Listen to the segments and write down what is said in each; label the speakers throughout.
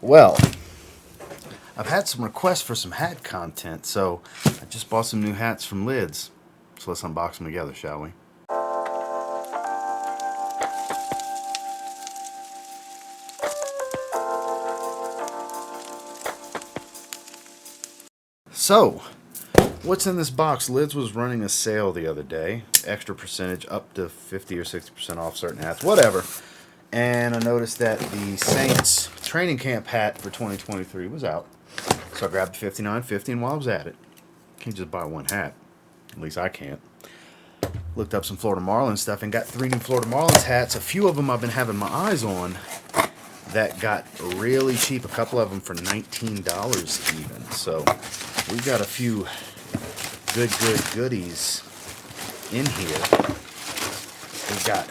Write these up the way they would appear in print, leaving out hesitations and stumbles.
Speaker 1: Well, I've had some requests for some hat content, so I just bought some new hats from Lids. So let's unbox them together, shall we? So, what's in this box? Lids was running a sale the other day. Extra percentage up to 50 or 60% off certain hats, whatever. And I noticed that the Saints training camp hat for 2023 was out. So I grabbed the 59Fifty, and while I was at it, can't just buy one hat. At least I can't. Looked up some Florida Marlins stuff and got 3 new Florida Marlins hats. A few of them I've been having my eyes on that got really cheap. A couple of them for $19 even. So we've got a few good goodies in here. We've got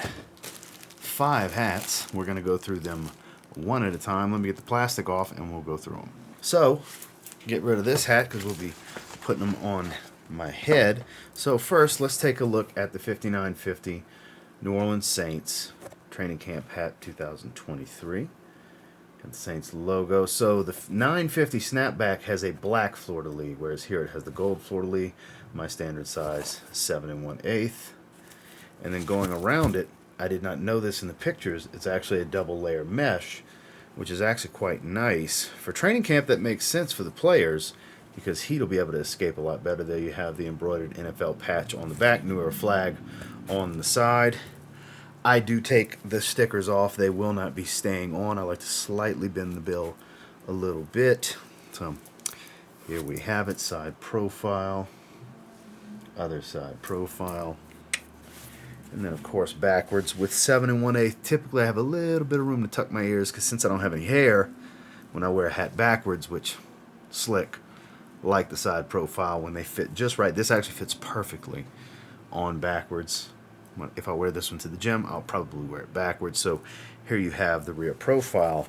Speaker 1: 5 hats. We're going to go through them one at a time. Let me get the plastic off and we'll go through them. So, get rid of this hat because we'll be putting them on my head. So first, let's take a look at the 59Fifty New Orleans Saints Training Camp Hat 2023. Got the Saints logo. So the 950 snapback has a black fleur-de-lis, whereas here it has the gold fleur-de-lis, my standard size, 7 1/8. And then going around it, I did not know this in the pictures, it's actually a double layer mesh, which is actually quite nice. For training camp, that makes sense for the players because heat will be able to escape a lot better. There you have the embroidered NFL patch on the back, New Era flag on the side. I do take the stickers off. They will not be staying on. I like to slightly bend the bill a little bit. So here we have it, side profile, other side profile. And then, of course, backwards with 7 1/8. Typically, I have a little bit of room to tuck my ears because since I don't have any hair, when I wear a hat backwards, which slick, like the side profile when they fit just right. This actually fits perfectly on backwards. If I wear this one to the gym, I'll probably wear it backwards. So here you have the rear profile.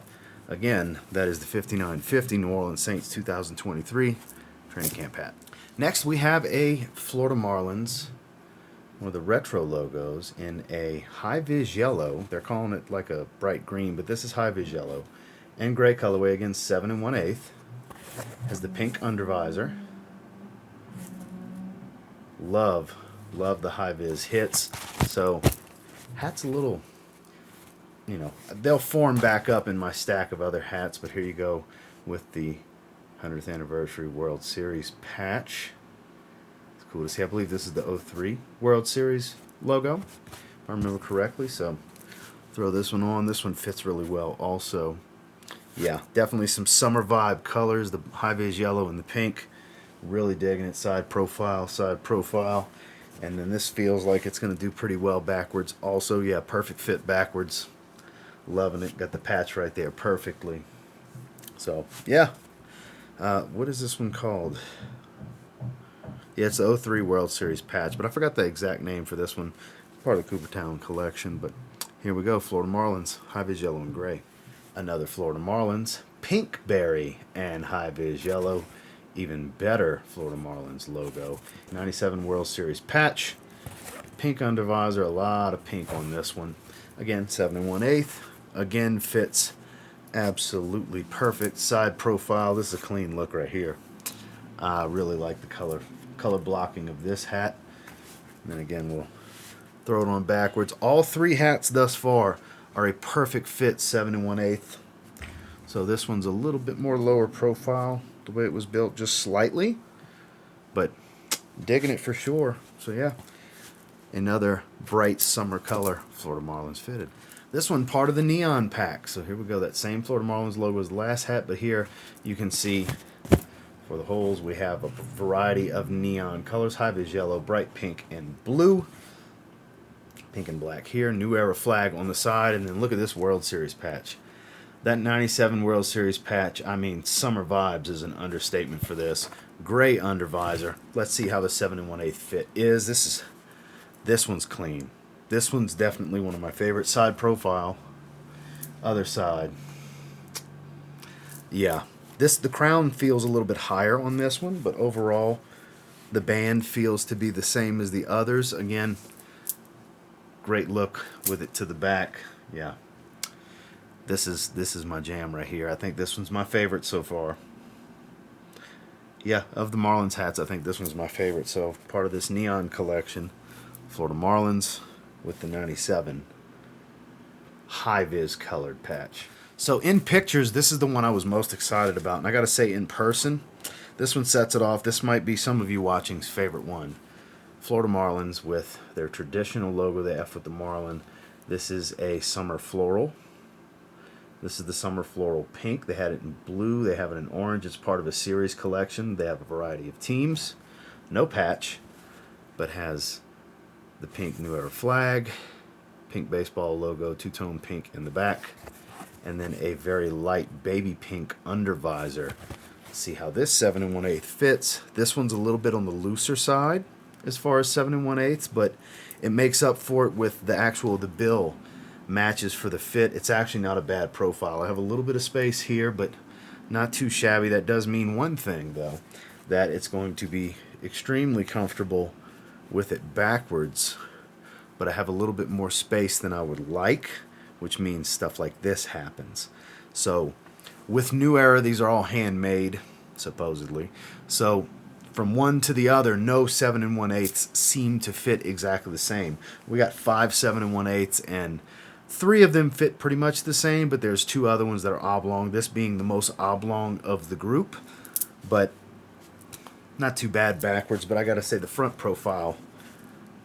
Speaker 1: Again, that is the 59Fifty New Orleans Saints 2023 training camp hat. Next, we have a Florida Marlins, one of the retro logos, in a Hi Vis yellow. They're calling it like a bright green, but this is Hi Vis yellow. And gray colorway, again, 7 1/8. Has the pink undervisor. Love the Hi Vis hits. So, hat's a little, they'll form back up in my stack of other hats, but here you go with the 100th Anniversary World Series patch. Cool to see. I believe this is the 03 World Series logo, if I remember correctly. So throw this one on. This one fits really well also. Yeah, definitely some summer vibe colors. The Hi Vis yellow and the pink. Really digging it. Side profile. And then this feels like it's going to do pretty well backwards also. Yeah, perfect fit backwards. Loving it. Got the patch right there perfectly. So, yeah. What is this one called? Yeah, it's the 03 World Series patch, but I forgot the exact name for this one. Part of the Coopertown collection, but here we go. Florida Marlins, Hi Vis yellow and gray. Another Florida Marlins, pink berry and Hi Vis yellow. Even better Florida Marlins logo. 97 World Series patch. Pink undervisor, a lot of pink on this one. Again, 7 1/8. Again, fits absolutely perfect. Side profile, this is a clean look right here. I really like the color blocking of this hat. And then again, we'll throw it on backwards. All 3 hats thus far are a perfect fit 7 1/8. So this one's a little bit more lower profile, the way it was built, just slightly. But digging it for sure. So yeah, another bright summer color Florida Marlins fitted. This one part of the neon pack. So here we go. That same Florida Marlins logo as the last hat, but here you can see for the holes, we have a variety of neon colors. Hi Vis yellow, bright pink, and blue. Pink and black here. New Era flag on the side. And then look at this World Series patch. That 97 World Series patch, I mean, summer vibes is an understatement for this. Gray undervisor. Let's see how the 7 1/8 fit is. This one's clean. This one's definitely one of my favorite. Side profile. Other side. Yeah. The crown feels a little bit higher on this one, but overall the band feels to be the same as the others. Again, great look with it to the back. Yeah. This is my jam right here. I think this one's my favorite so far. Yeah, of the Marlins hats, I think this one's my favorite. So part of this neon collection, Florida Marlins with the 97 Hi Vis colored patch. So in pictures, this is the one I was most excited about. And I got to say, in person, this one sets it off. This might be some of you watching's favorite one. Florida Marlins with their traditional logo, the F with the Marlin. This is a summer floral. This is the summer floral pink. They had it in blue. They have it in orange. It's part of a series collection. They have a variety of teams. No patch, but has the pink New Era flag, pink baseball logo, two-tone pink in the back, and then a very light baby pink under visor. See how this 7 1/8 fits. This one's a little bit on the looser side as far as 7 1/8, but it makes up for it with the bill matches for the fit. It's actually not a bad profile. I have a little bit of space here, but not too shabby. That does mean one thing, though, that it's going to be extremely comfortable with it backwards, but I have a little bit more space than I would like, which means stuff like this happens. So with New Era, these are all handmade, supposedly. So from one to the other, no 7 1/8 seem to fit exactly the same. We got 5 7 1/8, and 3 of them fit pretty much the same, but there's 2 other ones that are oblong, this being the most oblong of the group. But not too bad backwards, but I gotta say the front profile,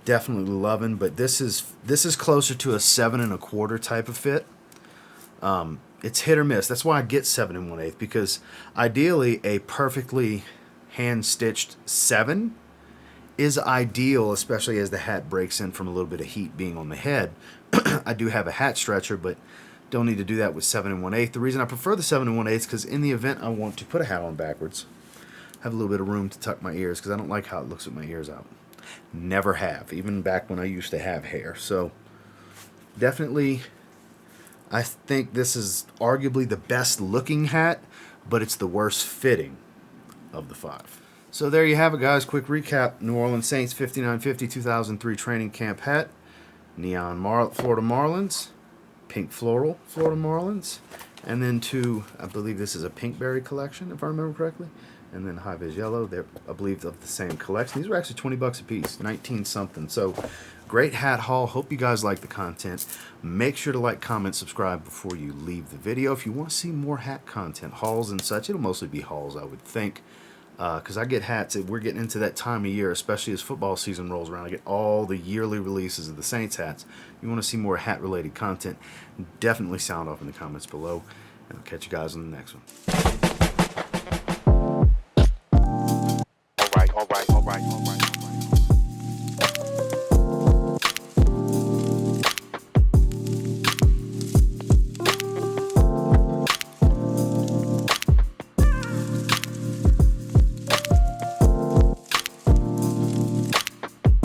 Speaker 1: definitely loving. But this is closer to a 7 1/4 type of fit. It's hit or miss. That's why I get 7 1/8, because ideally a perfectly hand-stitched 7 is ideal, especially as the hat breaks in from a little bit of heat being on the head. I do have a hat stretcher, but don't need to do that with 7 1/8. The reason I prefer the 7 1/8 is because in the event I want to put a hat on backwards, I have a little bit of room to tuck my ears, because I don't like how it looks with my ears out. Never have, even back when I used to have hair. So definitely, I think this is arguably the best looking hat, but it's the worst fitting of the 5. So there you have it, guys. Quick recap. New Orleans Saints 59Fifty 2003 training camp hat. Neon Florida Marlins. Pink floral Florida Marlins. And then 2, I believe this is a Pinkberry collection, if I remember correctly. And then Hi Vis yellow. They're, I believe, of the same collection. These were actually 20 bucks a piece, 19 something. So great hat haul. Hope you guys like the content. Make sure to like, comment, subscribe before you leave the video. If you want to see more hat content, hauls and such, it'll mostly be hauls, I would think. Because I get hats. We're getting into that time of year, especially as football season rolls around. I get all the yearly releases of the Saints hats. You want to see more hat-related content, definitely sound off in the comments below. And I'll catch you guys on the next one.